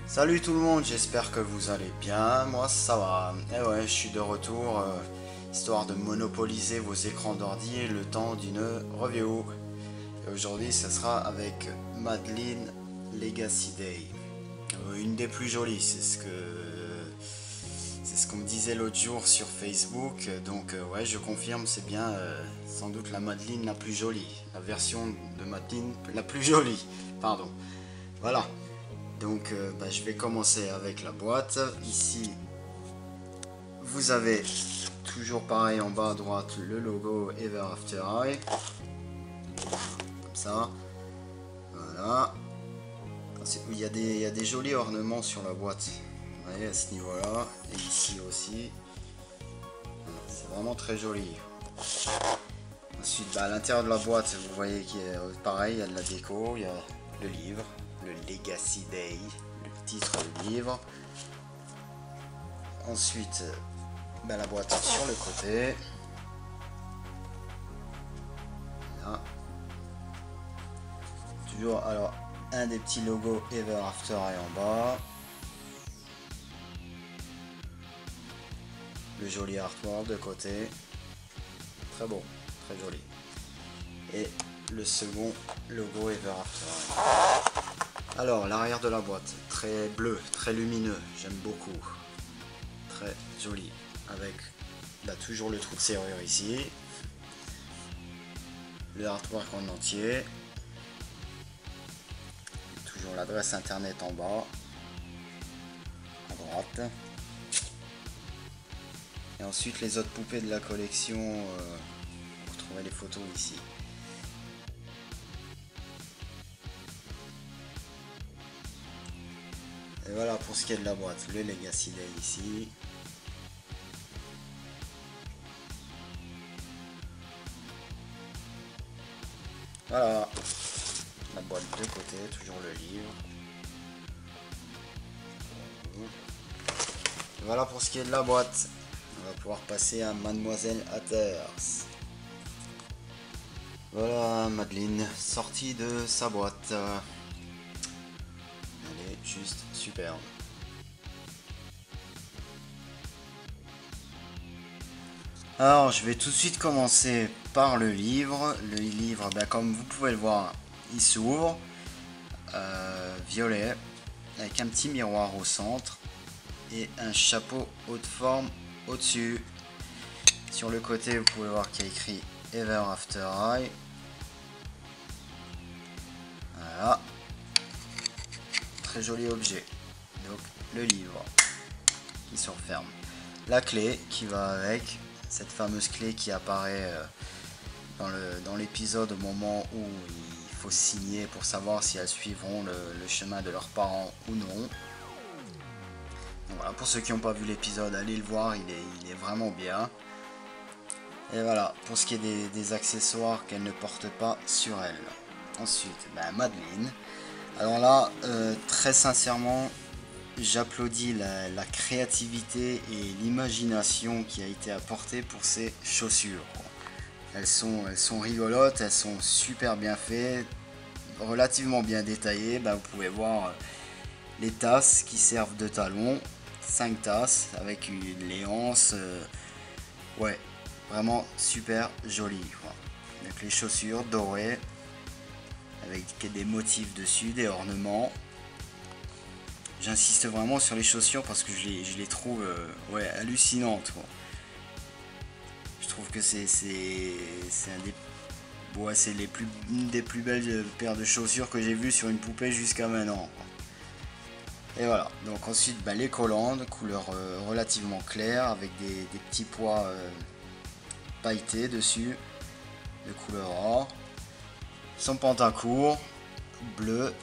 Salut tout le monde, j'espère que vous allez bien, moi ça va. Et ouais, je suis de retour, histoire de monopoliser vos écrans d'ordi le temps d'une review. Et aujourd'hui, ce sera avec Madeline Legacy Day. Une des plus jolies, c'est ce qu'on me disait l'autre jour sur Facebook. Donc ouais, je confirme, c'est bien sans doute la Madeline la plus jolie, la version de Madeline la plus jolie. Pardon. Voilà. Donc je vais commencer avec la boîte. Ici, vous avez toujours pareil en bas à droite le logo Ever After High. Comme ça. Voilà. Il y a des jolis ornements sur la boîte. Vous voyez à ce niveau-là. Et ici aussi. C'est vraiment très joli. Ensuite, à l'intérieur de la boîte, vous voyez qu'il y a pareil, il y a de la déco, il y a le livre, le Legacy Day, le titre du livre. Ensuite, la boîte sur le côté. Là. Toujours, alors, un des petits logos Ever After est en bas. Le joli artwork de côté. Très beau, très joli. Et le second logo Ever After. Alors, l'arrière de la boîte, très bleu, très lumineux, j'aime beaucoup. Très joli. Avec toujours le trou de serrure ici. Le artwork en entier. Toujours l'adresse internet en bas. À droite. Et ensuite les autres poupées de la collection. Vous retrouvez les photos ici. Et voilà pour ce qui est de la boîte, le Legacy Day ici. Voilà, la boîte de côté, toujours le livre. Et voilà pour ce qui est de la boîte. On va pouvoir passer à Mademoiselle Hatters. Voilà Madeleine, sortie de sa boîte. Elle est juste superbe. Alors je vais tout de suite commencer par le livre. Le livre, comme vous pouvez le voir, il s'ouvre. Violet, avec un petit miroir au centre. Et un chapeau haute forme au-dessus. Sur le côté, vous pouvez voir qu'il y a écrit Ever After High. Voilà. Très joli objet. Donc le livre qui se referme. La clé qui va avec. Cette fameuse clé qui apparaît dans l'épisode au moment où il faut signer pour savoir si elles suivront le chemin de leurs parents ou non. Donc voilà, pour ceux qui n'ont pas vu l'épisode, allez le voir, il est vraiment bien. Et voilà, pour ce qui est des accessoires qu'elle ne porte pas sur elle. Ensuite, Madeline. Alors là, très sincèrement, j'applaudis la créativité et l'imagination qui a été apportée pour ces chaussures. Elles sont rigolotes, elles sont super bien faites, relativement bien détaillées. Vous pouvez voir les tasses qui servent de talons. 5 tasses avec une léance. Ouais, vraiment super joli. Avec les chaussures dorées, avec des motifs dessus, des ornements. J'insiste vraiment sur les chaussures parce que je les trouve hallucinantes. Je trouve que c'est une des plus belles paires de chaussures que j'ai vues sur une poupée jusqu'à maintenant. Et voilà, donc ensuite les collandes, couleur relativement claire avec des petits pois pailletés dessus, de couleur or. Son pantacourt, bleu,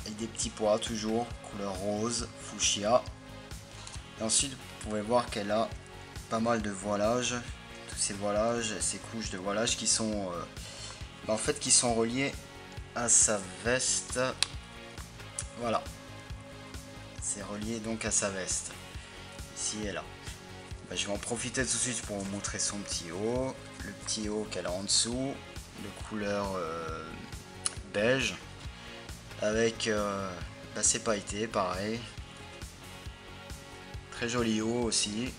avec des petits pois toujours, couleur rose, fuchsia. Et ensuite vous pouvez voir qu'elle a pas mal de voilages, tous ces voilages, ces couches de voilage qui sont qui sont reliées à sa veste. Voilà. C'est relié donc à sa veste. Ici et là. Je vais en profiter tout de suite pour vous montrer son petit haut. Le petit haut qu'elle a en dessous. De couleur beige. Avec c'est pailleté pareil. Très joli haut aussi.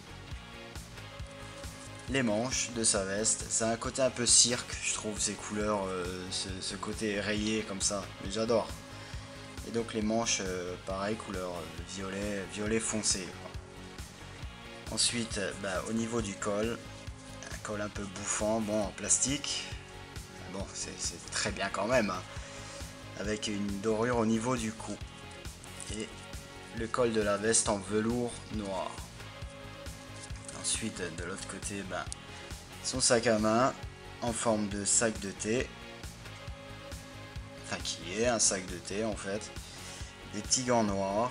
Les manches de sa veste. C'est un côté un peu cirque, je trouve, ces couleurs, ce côté rayé comme ça. Mais j'adore. Et donc les manches, pareil, couleur violet foncé, quoi. Ensuite, au niveau du col, un col un peu bouffant, bon, en plastique. Bon, c'est très bien quand même, hein. Avec une dorure au niveau du cou. Et le col de la veste en velours noir. Ensuite, de l'autre côté, son sac à main en forme de sac de thé. Enfin, qui est un sac de thé en fait. Des petits gants noirs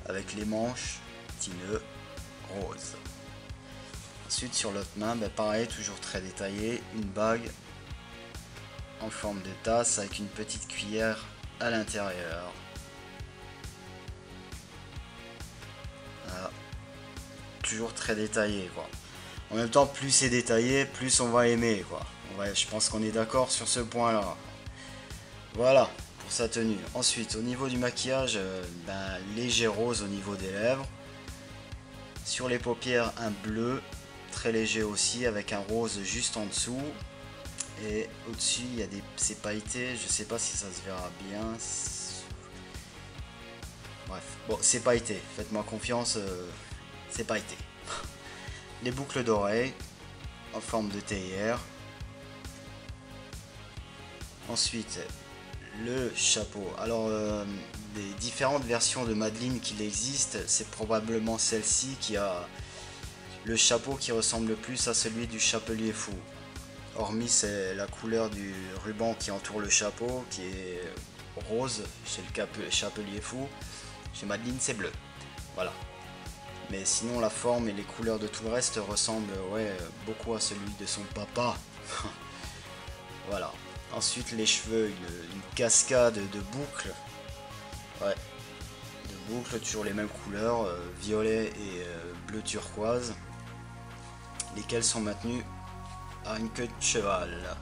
avec les manches, petits nœuds roses. Ensuite, sur l'autre main, pareil, toujours très détaillé, une bague en forme de tasse avec une petite cuillère à l'intérieur. Voilà. Toujours très détaillé, quoi. En même temps, plus c'est détaillé, plus on va aimer, quoi. Je pense qu'on est d'accord sur ce point là. Voilà pour sa tenue. Ensuite, au niveau du maquillage, léger rose au niveau des lèvres. Sur les paupières, un bleu très léger aussi avec un rose juste en dessous. Et au-dessus, il y a c'est pailleté. Je sais pas si ça se verra bien. Bref, bon, c'est pailleté. Faites-moi confiance, c'est pailleté. Les boucles d'oreilles en forme de théière. Ensuite, le chapeau. Alors, des différentes versions de Madeline qu'il existe, c'est probablement celle-ci qui a le chapeau qui ressemble le plus à celui du chapelier fou. Hormis, c'est la couleur du ruban qui entoure le chapeau, qui est rose chez le chapelier fou. Chez Madeline, c'est bleu. Voilà. Mais sinon, la forme et les couleurs de tout le reste ressemblent beaucoup à celui de son papa. Voilà. Ensuite, les cheveux, une cascade de boucles. Ouais. De boucles, toujours les mêmes couleurs, violet et bleu turquoise. Lesquelles sont maintenues à une queue de cheval.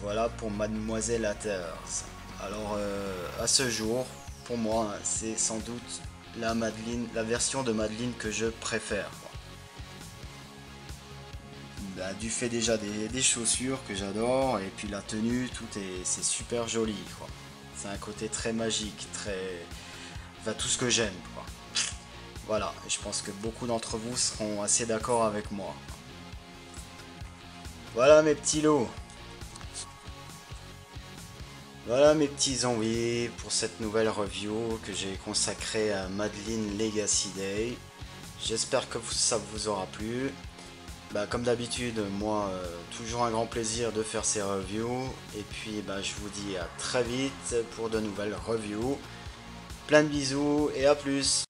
Voilà pour Mademoiselle Hatters. Alors, à ce jour, pour moi, c'est sans doute la version de Madeline que je préfère. Du fait déjà des chaussures que j'adore, et puis la tenue, c'est super joli, quoi. C'est un côté très magique, tout ce que j'aime, quoi. Voilà, et je pense que beaucoup d'entre vous seront assez d'accord avec moi. Voilà mes petits lots. Voilà mes petits zombies pour cette nouvelle review que j'ai consacrée à Madeline Legacy Day. J'espère que ça vous aura plu. Comme d'habitude, moi, toujours un grand plaisir de faire ces reviews. Et puis, je vous dis à très vite pour de nouvelles reviews. Plein de bisous et à plus!